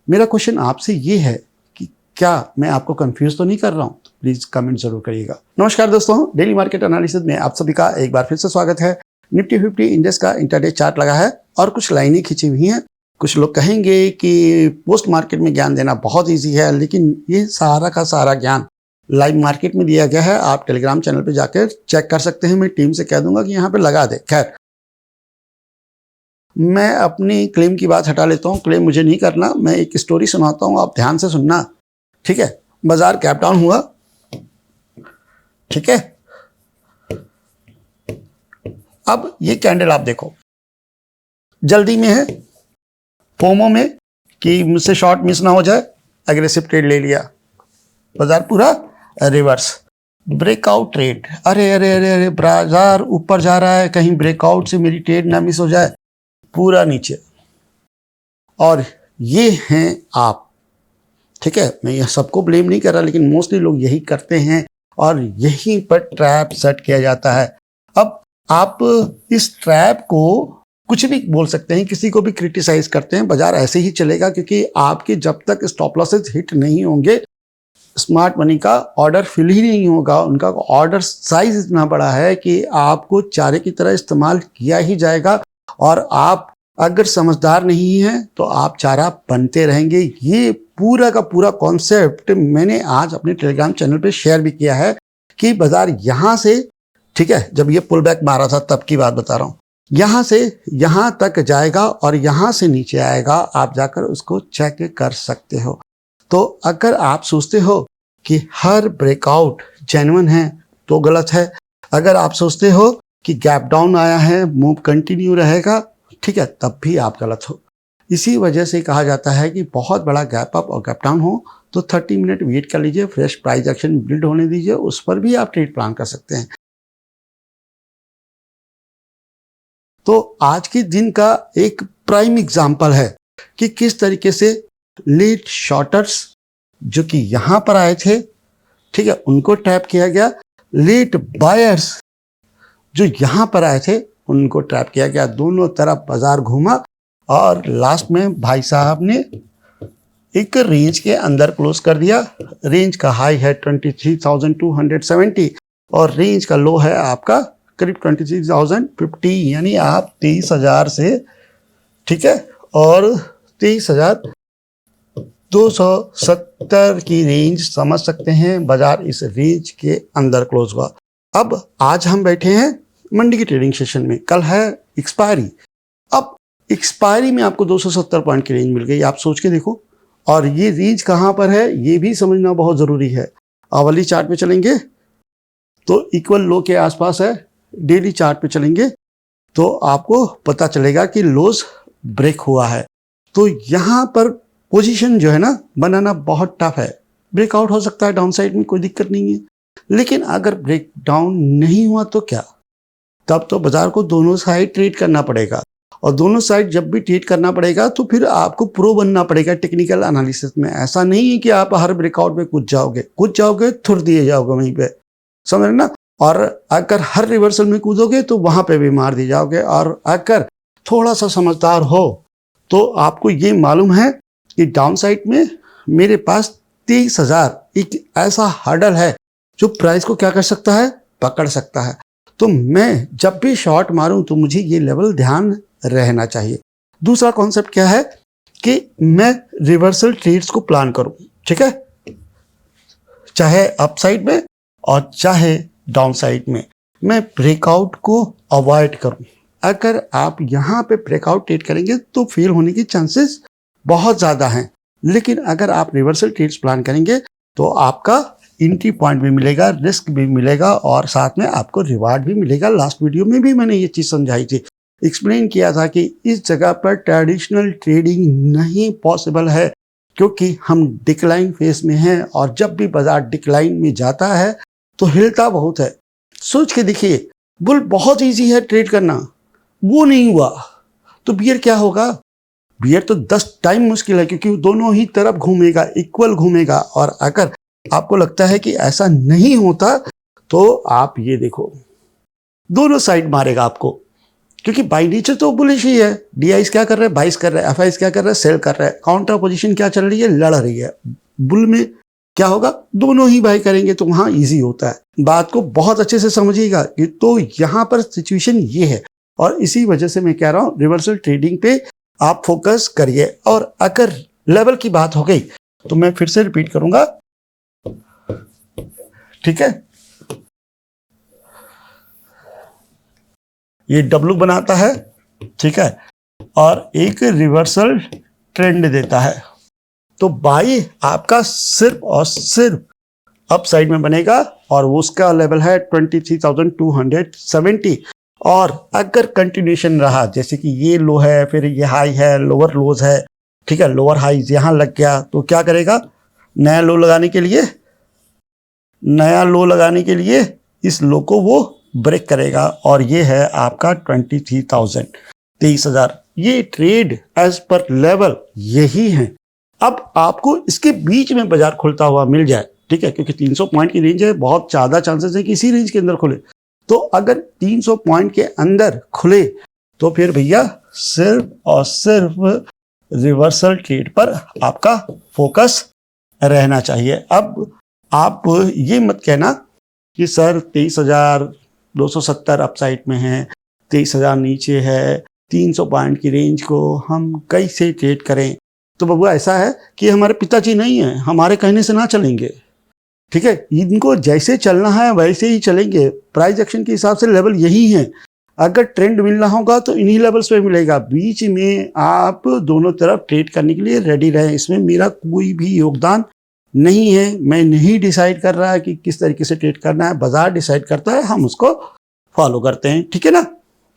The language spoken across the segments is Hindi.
मेरा क्वेश्चन आपसे ये है कि क्या मैं आपको कंफ्यूज तो नहीं कर रहा हूँ? तो प्लीज कमेंट जरूर करिएगा। नमस्कार दोस्तों, डेली मार्केट एनालिसिस में आप सभी का एक बार फिर से स्वागत है। निफ्टी 50 इंडेक्स का इंटरडे चार्ट लगा है और कुछ लाइनें खींची हुई हैं। कुछ लोग कहेंगे कि पोस्ट मार्केट में ज्ञान देना बहुत ईजी है, लेकिन ये सारा का सारा ज्ञान लाइव मार्केट में दिया गया है। आप टेलीग्राम चैनल पे जाकर चेक कर सकते हैं। मैं टीम से कह दूंगा कि यहाँ पे लगा दे। खैर, मैं अपनी क्लेम की बात हटा लेता हूँ। क्लेम मुझे नहीं करना, मैं एक स्टोरी सुनाता हूँ, आप ध्यान से सुनना, ठीक है। बाजार गैप डाउन हुआ, ठीक है। अब ये कैंडल आप देखो, जल्दी में है, फोमो में कि मुझसे शॉर्ट मिस ना हो जाए, एग्रेसिव ट्रेड ले लिया, बाजार पूरा रिवर्स, ब्रेकआउट ट्रेड। अरे अरे अरे अरे, बाजार ऊपर जा रहा है, कहीं ब्रेकआउट से मेरी ट्रेड ना मिस हो जाए, पूरा नीचे। और ये हैं आप, ठीक है। मैं ये सबको ब्लेम नहीं कर रहा, लेकिन मोस्टली लोग यही करते हैं और यहीं पर ट्रैप सेट किया जाता है। अब आप इस ट्रैप को कुछ भी बोल सकते हैं, किसी को भी क्रिटिसाइज करते हैं, बाजार ऐसे ही चलेगा, क्योंकि आपके जब तक स्टॉप लॉसेस हिट नहीं होंगे, स्मार्ट मनी का ऑर्डर फिल ही नहीं होगा। उनका ऑर्डर साइज इतना बड़ा है कि आपको चारे की तरह इस्तेमाल किया ही जाएगा, और आप अगर समझदार नहीं हैं तो आप चारा बनते रहेंगे। ये पूरा का पूरा कॉन्सेप्ट मैंने आज अपने टेलीग्राम चैनल पे शेयर भी किया है कि बाजार यहाँ से, ठीक है, जब ये पुल बैक मारा था तब की बात बता रहा हूँ, यहाँ से यहाँ तक जाएगा और यहाँ से नीचे आएगा। आप जाकर उसको चेक कर सकते हो। तो अगर आप सोचते हो कि हर ब्रेकआउट जेन्युइन है तो गलत है। अगर आप सोचते हो कि गैप डाउन आया है, मूव कंटिन्यू रहेगा, ठीक है, तब भी आप गलत हो। इसी वजह से कहा जाता है कि बहुत बड़ा गैप अप और गैप डाउन हो तो 30 मिनट वेट कर लीजिए, फ्रेश प्राइस एक्शन बिल्ड होने दीजिए, उस पर भी आप ट्रेड प्लान कर सकते हैं। तो आज के दिन का एक प्राइम एग्जांपल है कि किस तरीके से लेट शॉर्टर्स जो कि यहां पर आए थे, ठीक है, उनको ट्रैप किया गया। लेट बायर्स जो यहां पर आए थे उनको ट्रैप किया गया। दोनों तरफ बाजार घूमा और लास्ट में भाई साहब ने एक रेंज के अंदर क्लोज कर दिया। रेंज का हाई है 23,270 और रेंज का लो है आपका करीब 23,050, यानी आप 23,000 से, ठीक है, और 23,270 की रेंज समझ सकते हैं। बाजार इस रेंज के अंदर क्लोज हुआ। अब आज हम बैठे हैं मंडी की ट्रेडिंग सेशन में, कल है एक्सपायरी। अब एक्सपायरी में आपको 270 पॉइंट की रेंज मिल गई, आप सोच के देखो। और ये रेंज कहां पर है ये भी समझना बहुत जरूरी है। आवली चार्ट पे चलेंगे तो इक्वल लो के आसपास है, डेली चार्ट पे चलेंगे तो आपको पता चलेगा कि लोज ब्रेक हुआ है। तो यहां पर पोजीशन जो है ना बनाना बहुत टफ है। ब्रेकआउट हो सकता है डाउन साइड में, कोई दिक्कत नहीं है, लेकिन अगर ब्रेक डाउन नहीं हुआ तो क्या, तब तो बाजार को दोनों साइड ट्रेड करना पड़ेगा। और दोनों साइड जब भी ट्रेड करना पड़ेगा तो फिर आपको प्रो बनना पड़ेगा टेक्निकल एनालिसिस में। ऐसा नहीं है कि आप हर ब्रेकआउट में कूद जाओगे थुर दिए जाओगे वहीं पे, समझ ना। और अगर हर रिवर्सल में कूदोगे तो वहां पे भी मार दिए जाओगे। और अगर थोड़ा सा समझदार हो तो आपको ये मालूम है कि डाउन साइड में मेरे पास 23,000 एक ऐसा हर्डल है जो प्राइस को क्या कर सकता है, पकड़ सकता है। तो मैं जब भी शॉर्ट मारूं तो मुझे ये लेवल ध्यान रहना चाहिए। दूसरा कॉन्सेप्ट क्या है कि मैं रिवर्सल ट्रेड्स को प्लान करूं, ठीक है, चाहे अप साइड में और चाहे डाउन साइड में। मैं ब्रेकआउट को अवॉइड करूं। अगर आप यहां पे ब्रेकआउट ट्रेड करेंगे तो फेल होने की चांसेस बहुत ज्यादा हैं, लेकिन अगर आप रिवर्सल ट्रेड्स प्लान करेंगे तो आपका एंट्री पॉइंट भी मिलेगा, रिस्क भी मिलेगा और साथ में आपको रिवार्ड भी मिलेगा। लास्ट वीडियो में भी मैंने ये चीज समझाई थी, एक्सप्लेन किया था कि इस जगह पर ट्रेडिशनल ट्रेडिंग नहीं पॉसिबल है, क्योंकि हम डिक्लाइन फेज में हैं और जब भी बाजार डिक्लाइन में जाता है तो हिलता बहुत है। सोच के देखिए, बुल बहुत इजी है ट्रेड करना, वो नहीं हुआ तो बियर क्या होगा? बियर तो 10 टाइम मुश्किल है, क्योंकि दोनों ही तरफ घूमेगा, इक्वल घूमेगा। और अगर आपको लगता है कि ऐसा नहीं होता तो आप ये देखो, दोनों साइड मारेगा आपको। क्योंकि बाई नेचर तो बुलिश ही है। DIs क्या कर रहे हैं, बाइस कर रहे हैं, FIs क्या कर रहे हैं, सेल कर रहे हैं। काउंटर पोजीशन क्या चल रही है, लड़ रही है। बुल में क्या होगा, दोनों ही बाई करेंगे तो वहां इजी होता है। बात को बहुत अच्छे से समझिएगा कि तो यहाँ पर सिचुएशन ये है, और इसी वजह से मैं कह रहा हूँ रिवर्सल ट्रेडिंग पे आप फोकस करिए। और अगर लेवल की बात हो गई तो मैं फिर से रिपीट करूंगा, ठीक है। ये W बनाता है, ठीक है, और एक रिवर्सल ट्रेंड देता है। तो बाई आपका सिर्फ और सिर्फ अप साइड में बनेगा, और उसका लेवल है 23,270। और अगर कंटिन्यूशन रहा, जैसे कि ये लो है, फिर ये हाई है, लोअर लोज है, ठीक है, लोअर हाई यहां लग गया, तो क्या करेगा, नया लो लगाने के लिए इस लो को वो ब्रेक करेगा, और ये है आपका 23,000। ये ट्रेड एज पर लेवल यही है। अब आपको इसके बीच में बाजार खुलता हुआ मिल जाए, ठीक है, क्योंकि 300 पॉइंट की रेंज है, बहुत ज्यादा चांसेस है कि इसी रेंज के अंदर खुले। तो अगर 300 पॉइंट के अंदर खुले तो फिर भैया सिर्फ और सिर्फ रिवर्सल ट्रेड पर आपका फोकस रहना चाहिए। अब आप ये मत कहना कि सर 23,270 अपसाइड में है, 23,000 नीचे है, 300 पॉइंट की रेंज को हम कैसे ट्रेड करें। तो बबुआ ऐसा है कि हमारे पिताजी नहीं है, हमारे कहने से ना चलेंगे, ठीक है, इनको जैसे चलना है वैसे ही चलेंगे। प्राइस एक्शन के हिसाब से लेवल यही है। अगर ट्रेंड मिलना होगा तो इन्हीं लेवल्स पे मिलेगा। बीच में आप दोनों तरफ ट्रेड करने के लिए रेडी रहें। इसमें मेरा कोई भी योगदान नहीं है। मैं नहीं डिसाइड कर रहा कि किस तरीके से ट्रेड करना है, बाजार डिसाइड करता है, हम उसको फॉलो करते हैं, ठीक है ना।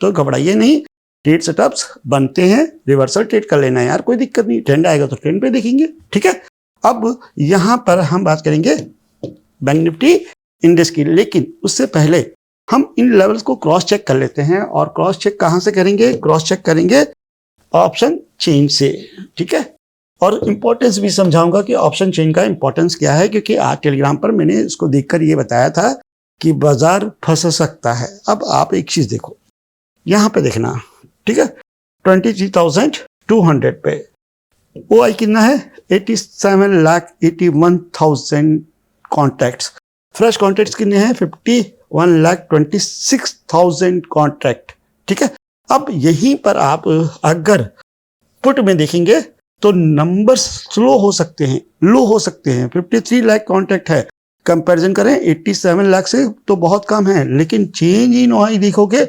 तो घबराइए नहीं, ट्रेड सेटअप्स बनते हैं, रिवर्सल ट्रेड कर लेना है यार, कोई दिक्कत नहीं। ट्रेंड आएगा तो ट्रेंड पे देखेंगे, ठीक है। अब यहाँ पर हम बात करेंगे बैंक निफ्टी इंडेक्स की, लेकिन उससे पहले हम इन लेवल्स को क्रॉस चेक कर लेते हैं। और क्रॉस चेक कहां से करेंगे, क्रॉस चेक करेंगे ऑप्शन चेन से, ठीक है। और इंपॉर्टेंस भी समझाऊंगा कि ऑप्शन चेन का इंपॉर्टेंस क्या है, क्योंकि आज टेलीग्राम पर मैंने इसको देखकर ये बताया था कि बाजार फंस सकता है। अब आप एक चीज देखो, यहां पे देखना, ठीक है, 23,200 पे OI कितना है, 87,81,000 कॉन्ट्रैक्ट्स। फ्रेश कॉन्ट्रैक्ट्स कितने हैं, 51,26,000 कॉन्ट्रैक्ट, ठीक है। अब यहीं पर आप अगर पुट में देखेंगे तो नंबर स्लो हो सकते हैं, लो हो सकते हैं। 53 लाख कॉन्ट्रैक्ट है, कंपैरिजन करें 87 लाख से तो बहुत कम है, लेकिन चेंज इन OI देखोगे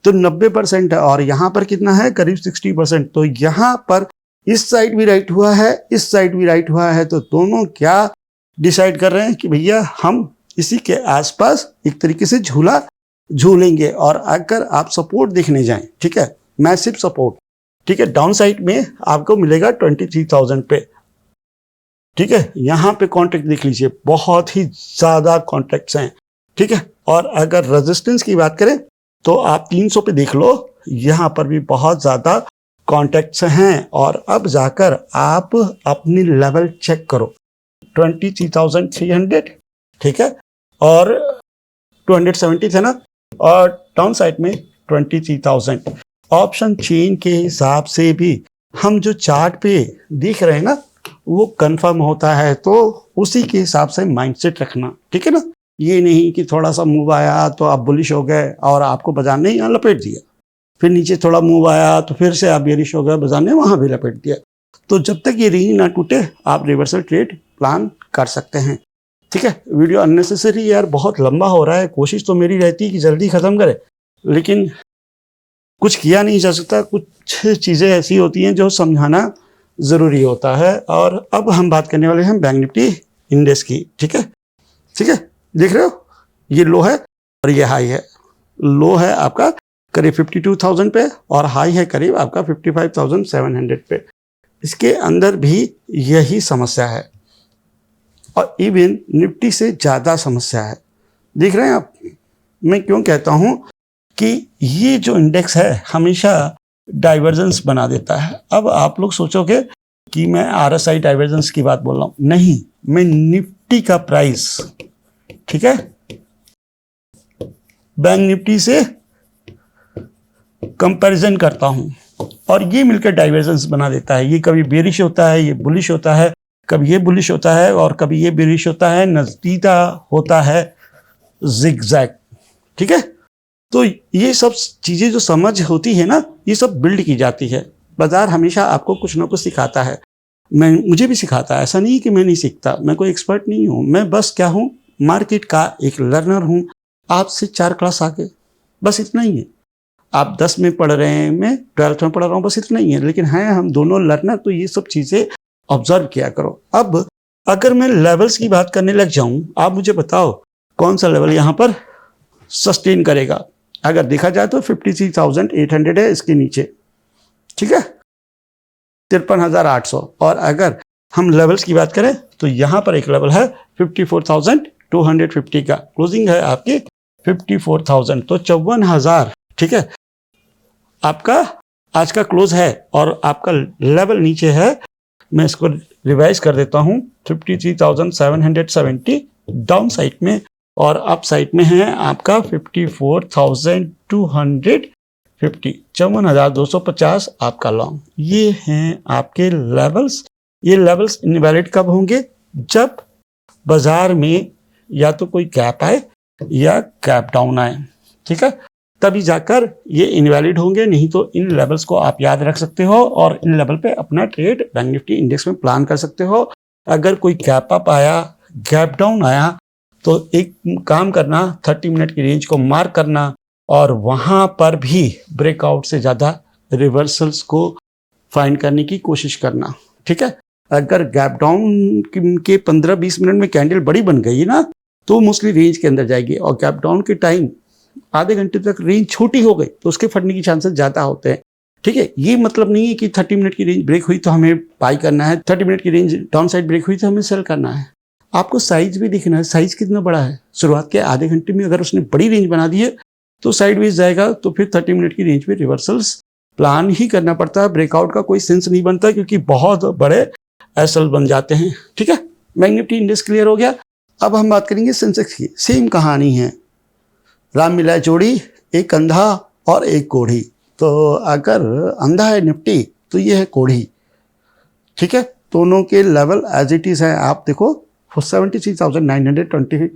तो 90% है, और यहाँ पर कितना है, करीब 60%। तो यहाँ पर इस साइड भी राइट हुआ है, इस साइड भी राइट हुआ है, तो दोनों क्या डिसाइड कर रहे हैं कि भैया हम इसी के आसपास एक तरीके से झूला झूलेंगे। और अगर आप सपोर्ट देखने जाएं, ठीक है, मैसिव सपोर्ट, ठीक है, डाउन साइड में आपको मिलेगा 23,000 पे, ठीक है। यहाँ पे कॉन्ट्रैक्ट देख लीजिए, बहुत ही ज्यादा कॉन्ट्रैक्ट्स हैं, ठीक है। और अगर रेजिस्टेंस की बात करें तो आप 300 पे देख लो, यहाँ पर भी बहुत ज्यादा कॉन्ट्रैक्ट्स हैं। और अब जाकर आप अपनी लेवल चेक करो, 23,300, ठीक है, और 270 थे ना, और डाउन साइड में 23,000। ऑप्शन चेन के हिसाब से भी हम जो चार्ट पे देख रहे हैं ना, वो कंफर्म होता है, तो उसी के हिसाब से माइंडसेट रखना, ठीक है ना। ये नहीं कि थोड़ा सा मूव आया तो आप बुलिश हो गए और आपको बाजार ने यहाँ लपेट दिया, फिर नीचे थोड़ा मूव आया तो फिर से आप बेरिश हो गए, बाजार ने वहां भी लपेट दिया। तो जब तक ये रेंज ना टूटे आप रिवर्सल ट्रेड प्लान कर सकते हैं, ठीक है। वीडियो अननेसेसरी यार बहुत लंबा हो रहा है, कोशिश तो मेरी रहती है कि जल्दी खत्म करे, लेकिन कुछ किया नहीं जा सकता। कुछ चीजें ऐसी होती हैं जो समझाना जरूरी होता है। और अब हम बात करने वाले हैं बैंक निफ्टी इंडेक्स की, ठीक है, ठीक है। देख रहे हो, ये लो है और ये हाई है। लो है आपका करीब 52,000 पे और हाई है करीब आपका 55,700 पे। इसके अंदर भी यही समस्या है, और इवन निफ्टी से ज़्यादा समस्या है। देख रहे हैं आप, मैं क्यों कहता हूं कि ये जो इंडेक्स है हमेशा डाइवर्जेंस बना देता है। अब आप लोग सोचोगे कि मैं RSI डाइवर्जेंस की बात बोल रहा हूं, नहीं, मैं निफ्टी का प्राइस, ठीक है, बैंक निफ्टी से कंपैरिजन करता हूँ और ये मिलकर डाइवर्जेंस बना देता है। ये कभी बेरिश होता है, ये बुलिश होता है, कभी ये बुलिश होता है और कभी ये बेरिश होता है, नतीजा होता है जिगजैग। ठीक है, तो ये सब चीज़ें जो समझ होती है ना, ये सब बिल्ड की जाती है। बाजार हमेशा आपको कुछ ना कुछ सिखाता है, मुझे भी सिखाता है। ऐसा नहीं कि मैं नहीं सीखता, मैं कोई एक्सपर्ट नहीं हूँ, मैं बस क्या हूँ, मार्केट का एक लर्नर हूँ, आपसे 4 क्लास आगे, बस इतना ही है। आप 10 में पढ़ रहे हैं, मैं 12th में पढ़ रहा हूँ, बस इतना ही है। लेकिन हैं हम दोनों लर्नर, तो ये सब चीज़ें ऑब्जर्व किया करो। अब अगर मैं लेवल्स की बात करने लग जाऊं, आप मुझे बताओ कौन सा लेवल यहाँ पर सस्टेन करेगा। अगर देखा जाए तो 53,800 है इसके नीचे, ठीक है, 53,800। और अगर हम लेवल्स की बात करें तो यहाँ पर एक लेवल है 54,250 का, क्लोजिंग है आपकी 54,000, तो 54,000, ठीक है, आपका आज का क्लोज है। और आपका लेवल नीचे है, मैं इसको रिवाइज कर देता हूँ, 53,770 डाउन साइड में, और अप साइड में है आपका 54,250, 54,250 आपका लॉन्ग। ये हैं आपके लेवल्स। ये लेवल्स इनवैलिड कब होंगे, जब बाजार में या तो कोई गैप आए या गैप डाउन आए, ठीक है, तभी जाकर ये इनवैलिड होंगे। नहीं तो इन लेवल्स को आप याद रख सकते हो और इन लेवल पे अपना ट्रेड बैंक निफ्टी इंडेक्स में प्लान कर सकते हो। अगर कोई गैप अप आया, गैप डाउन आया, तो एक काम करना, 30 मिनट की रेंज को मार्क करना और वहां पर भी ब्रेकआउट से ज़्यादा रिवर्सल्स को फाइंड करने की कोशिश करना, ठीक है। अगर गैप डाउन के 15-20 मिनट में कैंडल बड़ी बन गई ना, तो मोस्टली रेंज के अंदर जाएगी, और गैप डाउन के टाइम आधे घंटे तक रेंज छोटी हो गई तो उसके फटने की चांसेस ज़्यादा होते हैं, ठीक है। ये मतलब नहीं है कि 30 मिनट की रेंज ब्रेक हुई तो हमें बाई करना है, 30 मिनट की रेंज डाउन साइड ब्रेक हुई तो हमें सेल करना है। आपको साइज भी देखना है, साइज कितना बड़ा है। शुरुआत के आधे घंटे में अगर उसने बड़ी रेंज बना दी है तो साइडवेज जाएगा, तो फिर 30 मिनट की रेंज में रिवर्सल्स प्लान ही करना पड़ता है। ब्रेकआउट का कोई सेंस नहीं बनता, क्योंकि बहुत बड़े एसएल बन जाते हैं, ठीक है। बैंक निफ्टी इंडेक्स क्लियर हो गया। अब हम बात करेंगे सेंसेक्स की। सेम कहानी है, राम मिलाए जोड़ी, एक अंधा और एक कोढ़ी। तो अगर अंधा है निफ्टी तो ये है कोढ़ी, ठीक है। दोनों के लेवल एज इट इज है। आप देखो 73,920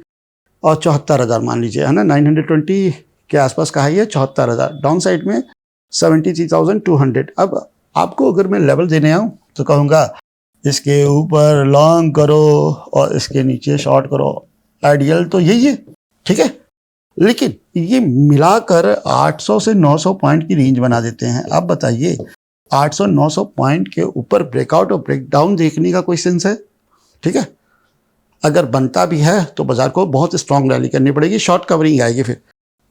और 74,000 मान लीजिए, है ना, 920 के आसपास का है ये, 74,000। डाउन साइड में 73,200। अब आपको अगर मैं लेवल देने आऊँ तो कहूँगा इसके ऊपर लॉन्ग करो और इसके नीचे शॉर्ट करो। आइडियल तो यही है, ठीक है। लेकिन ये मिलाकर 800 से 900 पॉइंट की रेंज बना देते हैं। अब बताइए 800-900 पॉइंट के ऊपर ब्रेकआउट और ब्रेकडाउन देखने का कोई सेंस है, ठीक है। अगर बनता भी है तो बाजार को बहुत स्ट्रांग रैली करनी पड़ेगी, शॉर्ट कवरिंग आएगी फिर,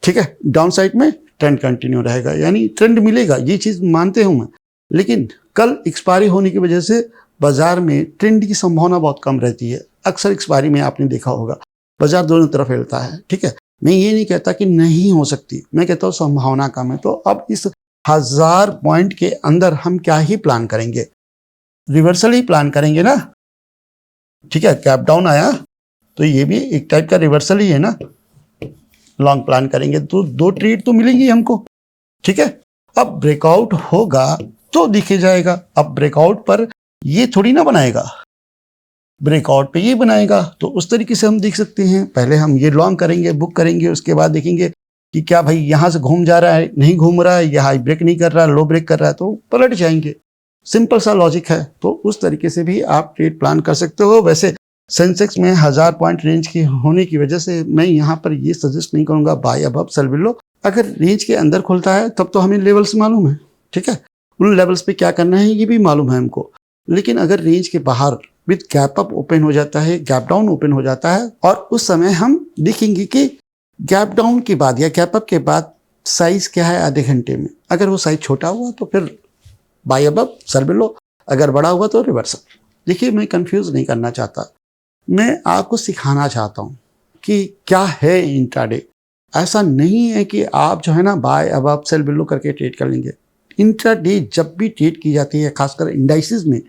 ठीक है। डाउन साइड में ट्रेंड कंटिन्यू रहेगा, यानी ट्रेंड मिलेगा, ये चीज़ मानते हूँ मैं। लेकिन कल एक्सपायरी होने की वजह से बाजार में ट्रेंड की संभावना बहुत कम रहती है। अक्सर एक्सपायरी में आपने देखा होगा बाजार दोनों तरफ हिलता है, ठीक है। मैं ये नहीं कहता कि नहीं हो सकती, मैं कहता हूँ संभावना कम है। तो अब इस 1000 पॉइंट के अंदर हम क्या ही प्लान करेंगे, रिवर्सल ही प्लान करेंगे ना, ठीक है। कैप डाउन आया तो ये भी एक टाइप का रिवर्सल ही है ना, लॉन्ग प्लान करेंगे तो 2 ट्रेड तो मिलेंगी हमको, ठीक है। अब ब्रेकआउट होगा तो दिखे जाएगा। अब ब्रेकआउट पर ये थोड़ी ना बनाएगा, ब्रेकआउट पे ये बनाएगा। तो उस तरीके से हम देख सकते हैं, पहले हम ये लॉन्ग करेंगे, बुक करेंगे, उसके बाद देखेंगे कि क्या भाई यहाँ से घूम जा रहा है, नहीं घूम रहा है, या हाई ब्रेक नहीं कर रहा है, लो ब्रेक कर रहा है, तो पलट जाएंगे। सिंपल सा लॉजिक है। तो उस तरीके से भी आप ट्रेड प्लान कर सकते हो। वैसे सेंसेक्स में 1000 पॉइंट रेंज की होने की वजह से मैं यहाँ पर ये सजेस्ट नहीं करूँगा बाय अबव सेल बिलो। अगर रेंज के अंदर खुलता है तब तो हमें लेवल्स मालूम है, ठीक है, उन लेवल्स पे क्या करना है ये भी मालूम है हमको। लेकिन अगर रेंज के बाहर विद गैप अप ओपन हो जाता है, गैप डाउन ओपन हो जाता है, और उस समय हम देखेंगे कि गैप डाउन के बाद या गैप अप के बाद साइज क्या है आधे घंटे में। अगर वो साइज छोटा हुआ तो फिर बाय अबव सेल बिलो, अगर बड़ा हुआ तो रिवर्सल। देखिए मैं कंफ्यूज नहीं करना चाहता, मैं आपको सिखाना चाहता हूँ कि क्या है इंट्राडे। ऐसा नहीं है कि आप जो है ना बाय अबव सेल बिलो करके ट्रेड कर लेंगे। इंट्राडे जब भी ट्रेड की जाती है, खासकर इंडाइसिस में,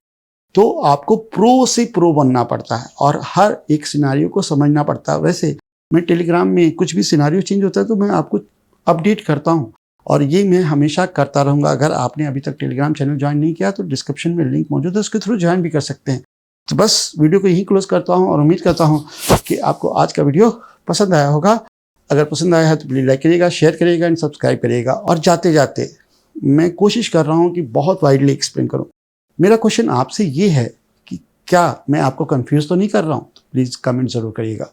तो आपको प्रो से प्रो बनना पड़ता है और हर एक सिनारियो को समझना पड़ता है। वैसे मैं टेलीग्राम में कुछ भी सिनारियो चेंज होता है तो मैं आपको अपडेट करता हूँ, और ये मैं हमेशा करता रहूँगा। अगर आपने अभी तक टेलीग्राम चैनल ज्वाइन नहीं किया तो डिस्क्रिप्शन में लिंक मौजूद है, उसके थ्रू ज्वाइन भी कर सकते हैं। तो बस वीडियो को यहीं क्लोज करता हूँ और उम्मीद करता हूँ कि आपको आज का वीडियो पसंद आया होगा। अगर पसंद आया है तो प्लीज़ लाइक करिएगा, शेयर करिएगा एंड सब्सक्राइब करिएगा। और जाते जाते मैं कोशिश कर रहा हूँ कि बहुत वाइडली एक्सप्लेन करूँ। मेरा क्वेश्चन आपसे ये है कि क्या मैं आपको कंफ्यूज तो नहीं कर रहा हूँ? तो प्लीज़ कमेंट ज़रूर करिएगा।